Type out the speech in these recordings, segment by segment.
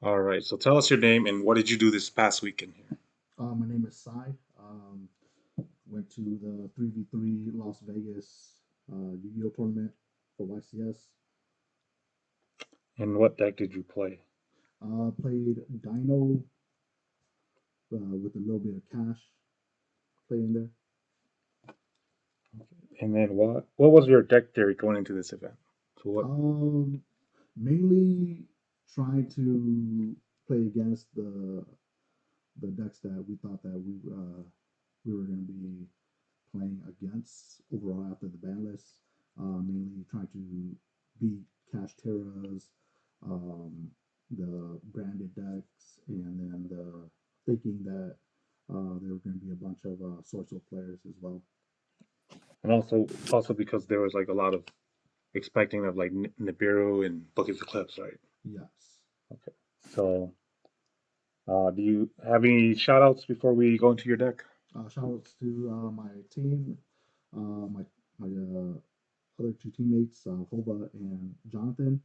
All right. So tell us your name and what did you do this past weekend here? My name is Sai. Went to the 3v3 Las Vegas Yu-Gi-Oh tournament for YCS. And what deck did you play? Played Dino with a little bit of cash playing there. And then what was your deck theory going into this event? So what? Um, Mainly trying to play against the decks that we thought that we were going to be playing against overall after the ban list. Mainly trying to beat Kashtira's, um, the branded decks, and then thinking that there were going to be a bunch of Swordsoul players as well. And also because there was like a lot of expecting of like Nibiru and Book of Eclipse, right? Yes. Okay. So do you have any shout outs before we go into your deck? Shout outs to my team, my other two teammates, Hova and Jonathan.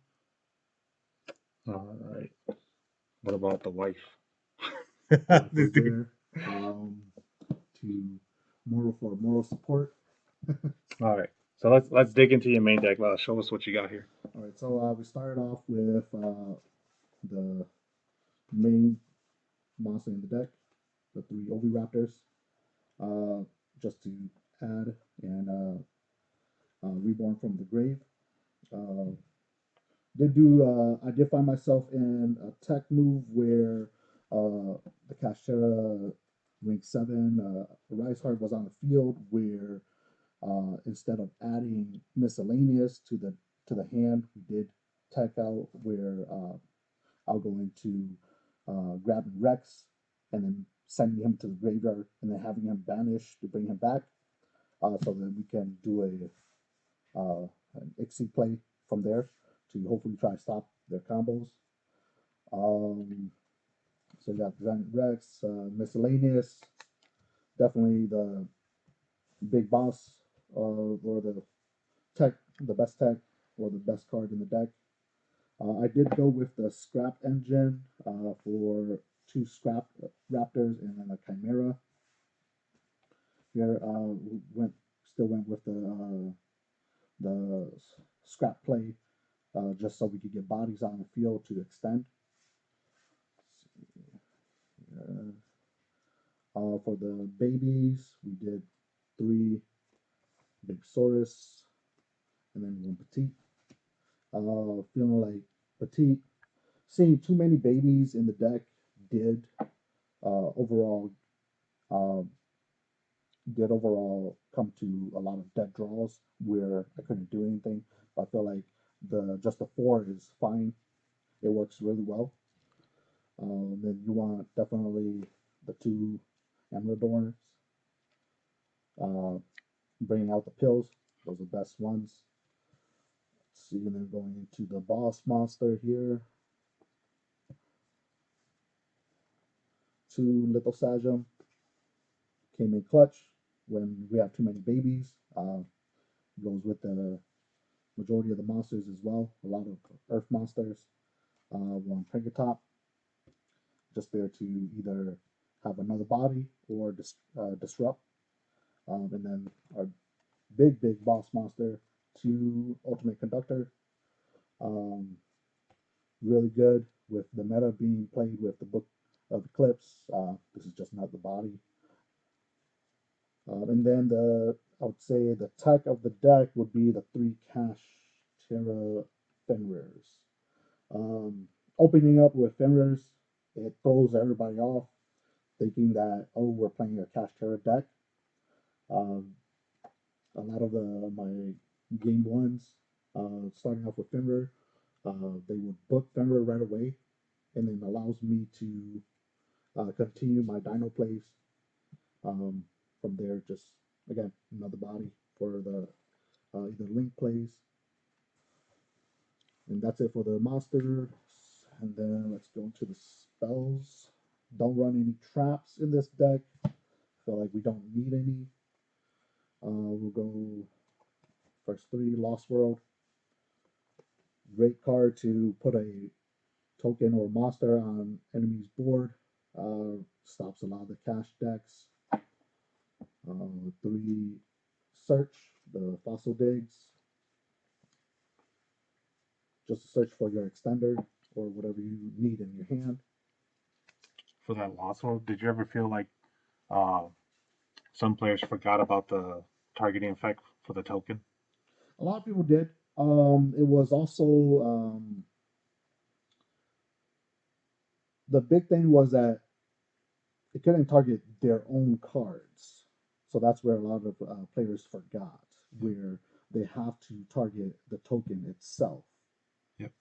All right. What about the wife? Wife was there to moral support. All right. So let's dig into your main deck. Show us what you got here. All right, so we started off with the main monster in the deck, the three Oviraptors, uh, just to add and reborn from the grave. Uh, I did find myself in a tech move where the Kashtira rank 7 Rise Heart was on the field where instead of adding miscellaneous to the hand, we did tech out where I'll go into grabbing Rex and then sending him to the graveyard and then having him banished to bring him back so that we can do an Ixie play from there to hopefully try to stop their combos. Um, so we got Giant Rex, miscellaneous, definitely the big boss or the best tech, or the best card in the deck. I did go with the Scrap Engine for two Scrap Raptors and then a Chimera. Here went still went with the scrap play just so we could get bodies on the field to extend. Uh, for the babies, we did three big Saurus and then one petite. Feeling like petite, seeing too many babies in the deck did overall uh, come to a lot of dead draws where I couldn't do anything. I feel like the just the four is fine. It works really well. Then you want definitely the two Emeradors, uh, bringing out the pills. Those are the best ones. Let's see, and then going into the boss monster here, two Little Sajum came in clutch when we have too many babies. Goes with the majority of the monsters as well. A lot of Earth monsters. One Pringatop, just there to either have another body or disrupt. And then our big boss monster, two Ultimate Conductor. Um, really good with the meta being played with the Book of Eclipse. This is just not the body. And then I would say the tech of the deck would be the three Kashtira Fenrir's. Um, Opening up with Fenrir's, it throws everybody off, thinking that, oh, we're playing a Kashtira deck. Um, a lot of my game ones, starting off with Fenrir, they would book Fenrir right away, and then allows me to continue my Dino plays. Um, from there, just again another body for the either link plays, and that's it for the monsters. And then let's go into the spells. Don't run any traps in this deck. Feel like we don't need any. We'll go first three Lost World. Great card to put a token or monster on enemy's board. Stops a lot of the cash decks. 3 search, the fossil digs, just to search for your extender or whatever you need in your hand. For that lost world, did you ever feel like uh, some players forgot about the targeting effect for the token? A lot of people did. It was also the big thing was that it couldn't target their own cards. So that's where a lot of players forgot, Yep. where they have to target the token itself. Yep.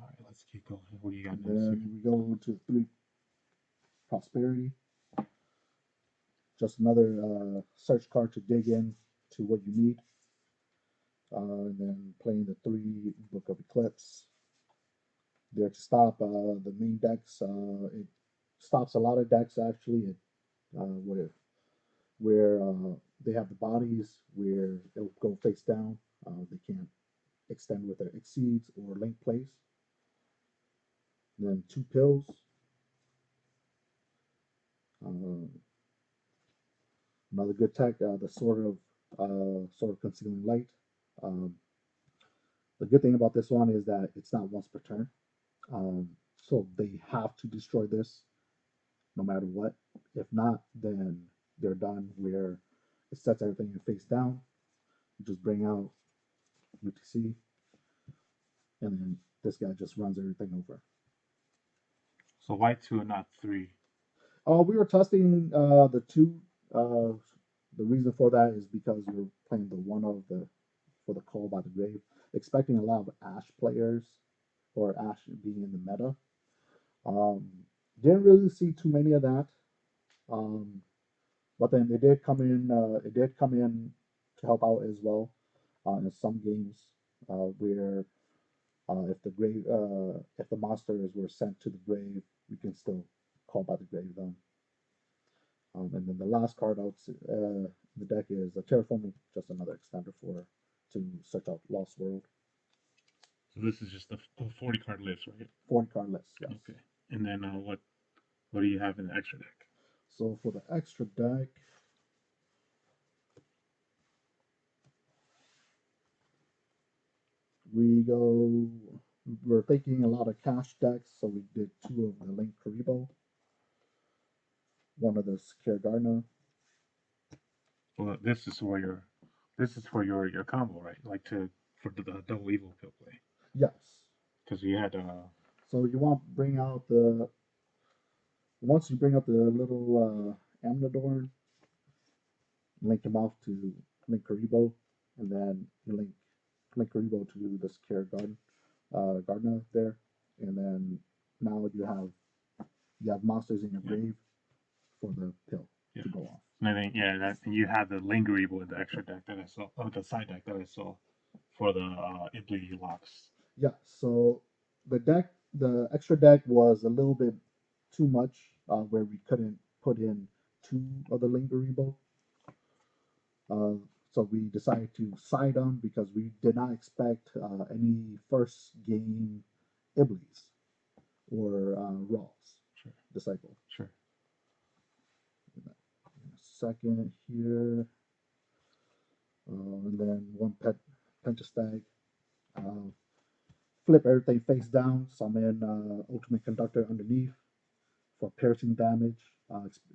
All right, let's keep going. What do you got And next here? then we go to 3 prosperity, just another search card to dig in to what you need. And then playing the 3 Book of Eclipse. There to stop the main decks. It stops a lot of decks actually. Where they have the bodies where it'll go face down. They can't extend with their exceeds or link plays. And then 2 pills. Uh, Another good tech, the sort of concealing light. Um, the good thing about this one is that it's not once per turn. So they have to destroy this no matter what. If not, then they're done where it sets everything in face down. You just bring out UTC, and then this guy just runs everything over. So why two and not three? We were testing the 2. Uh, the reason for that is because we were playing the one of the for the Call by the Grave, expecting a lot of Ash players or Ash being in the meta. Um, didn't really see too many of that. Um, but then it did come in. It did come in to help out as well in some games where if the monsters were sent to the grave, we can still call by the grave them. And then the last card out in the deck is a terraforming, just another extender for to search out Lost World. So this is just a 40 card list, right? 40-card list, yes. Okay. And then what do you have in the extra deck? So for the extra deck, we go. We're thinking a lot of cash decks, so we did 2 of the Link Karibo, one of the Secure Gardener. Well, this is for your combo, right? Like to for the double evil pill play. Yes. Because we had So you want to bring out the once you bring up the little Amnadorn, link him off to Link Karibo, and then you link Karibo to the Secure Gardener there, and then now you have monsters in your yeah, grave for the pill yeah. to go off. And then yeah, that and you have the linger evil in the extra deck that I saw, the side deck that I saw for the Ibli locks. Yeah, so the extra deck was a little bit too much, where we couldn't put in 2 of the Lingeribo. Uh, so we decided to side them because we did not expect any first game Iblis or Raws Sure, Disciple. sure. In a second here, and then 1 Pentastag. Uh, Flip everything face down, summon Ultimate Conductor underneath for piercing damage,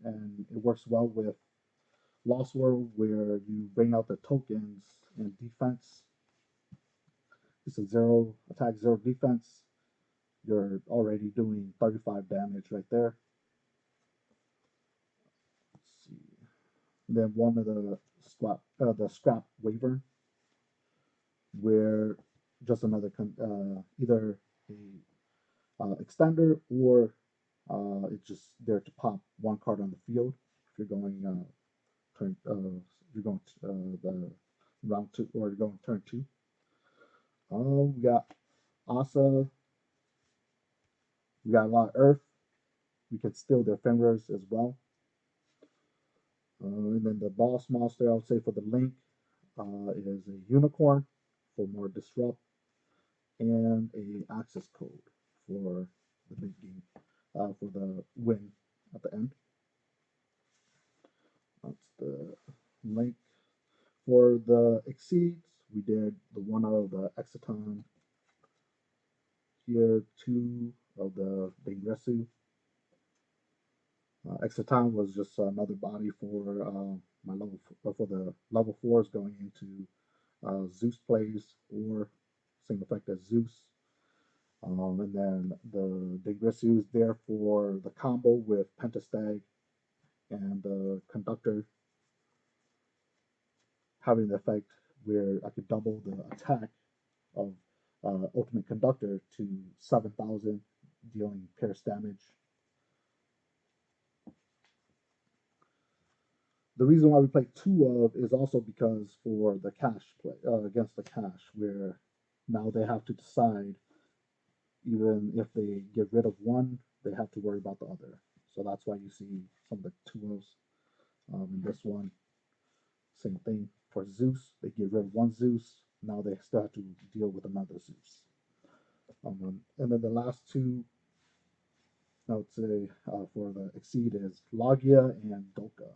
and it works well with Lost World where you bring out the tokens and defense. It's a 0 attack, 0 defense. You're already doing 35 damage right there. Let's see. Then one of the scrap Wyvern, where just another either a extender or it's just there to pop 1 card on the field if you're going turn you're going the round 2 or you're going turn 2. We got Asa. We got a lot of Earth. We can steal their ephemeras as well. And then the boss monster, I would say for the link, is a unicorn for more disrupt. and a access code for the big game, for the win at the end. That's the link. For the exceeds, we did the one out of the Exiton here, two of the Dingresu. Exiton was just another body for my for the level fours going into Zeus plays or same effect as Zeus. And then the Dingresu is there for the combo with Pentastag and the Conductor having the effect where I could double the attack of Ultimate Conductor to 7,000, dealing pierce damage. The reason why we play two of is also because for the Kash play against the Kash, where now they have to decide even if they get rid of one, they have to worry about the other. So that's why you see some of the two ofs in this one. Same thing for Zeus. They get rid of one Zeus. Now they still have to deal with another Zeus. And then the last two, I would say, for the Exceed is Logia and Doka.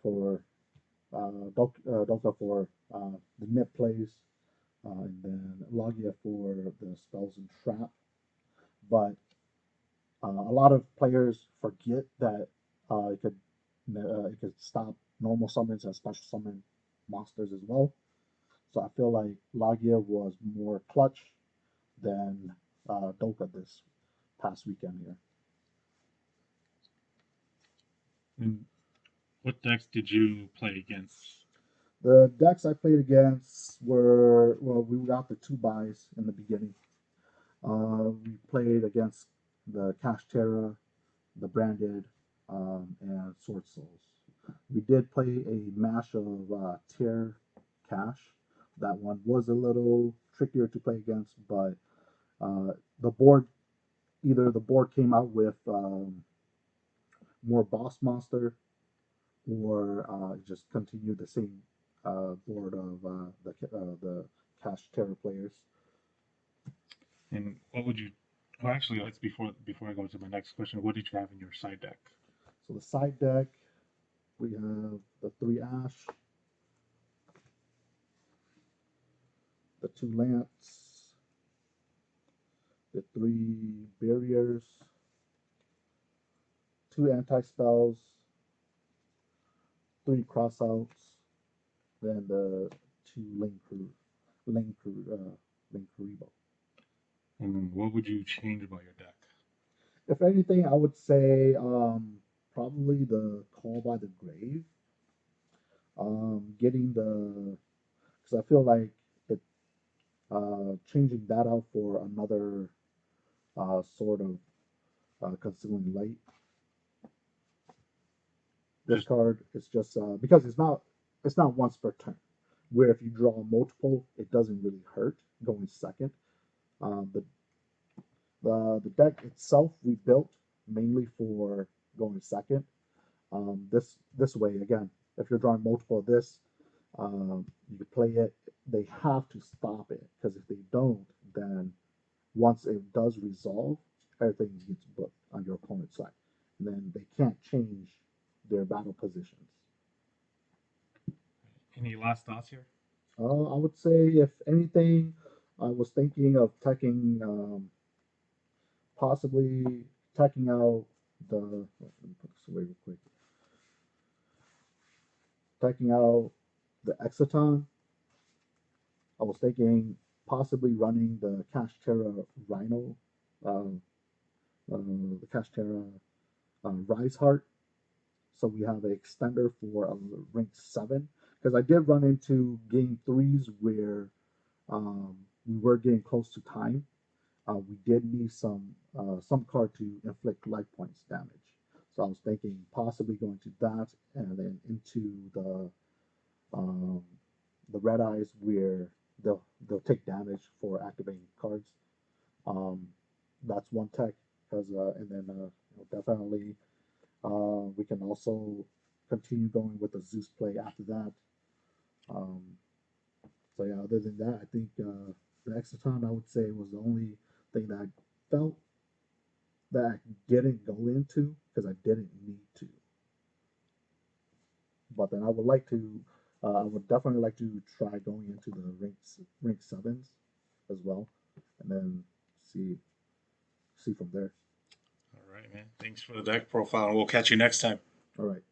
For Doka for the Nip plays, and then Logia for the spells and trap. But a lot of players forget that it could stop normal summons and special summon monsters as well. So I feel like Logia was more clutch than Doka this past weekend here. And what decks did you play against? The decks I played against were, well, we got the two buys in the beginning. We played against the Kashtira, the Branded, and Swordsoul. We did play a mash of Tear-Kash. That one was a little trickier to play against, but the board, either the board came out with more boss monster, or just continue the same board of the Cash Terror players. And what would you? Well, actually, let's before I go to my next question. What did you have in your side deck? So the side deck, we have the three Ash, the two Lance, the three Barriers, two Anti-Spells, three Crossouts, then the two Link Karibo. And what would you change about your deck? If anything, I would say probably the Call by the Grave. Getting the, because I feel like it changing that out for another sort of concealing light. This Just card is just because it's not once per turn. Where if you draw multiple, it doesn't really hurt going second. The the deck itself we built mainly for going second. This way again, if you're drawing multiple of this, you could play it. They have to stop it because if they don't, then once it does resolve, everything gets booked on your opponent's side, and then they can't change their battle positions. any last thoughts here? I would say if anything, I was thinking of taking possibly taking out the. Let me put this away real quick. Taking out the Exiton. I was thinking possibly running the Kashtira Rhino, uh, the Kashtira Rise Heart. So we have an extender for rank 7. Because I did run into game threes where we were getting close to time. We did need some card to inflict life points damage. So I was thinking possibly going to that and then into um, the red eyes where they'll take damage for activating cards. Um, that's one tech. Because and then definitely we can also continue going with the Zeus play after that. Um, so yeah, other than that, I think the Exciton, I would say, was the only thing that I felt that I didn't go into because I didn't need to. But then I would like to, I would definitely like to try going into the rank sevens as well, and then see see from there. All right, man. Thanks for the deck profile, and we'll catch you next time. All right.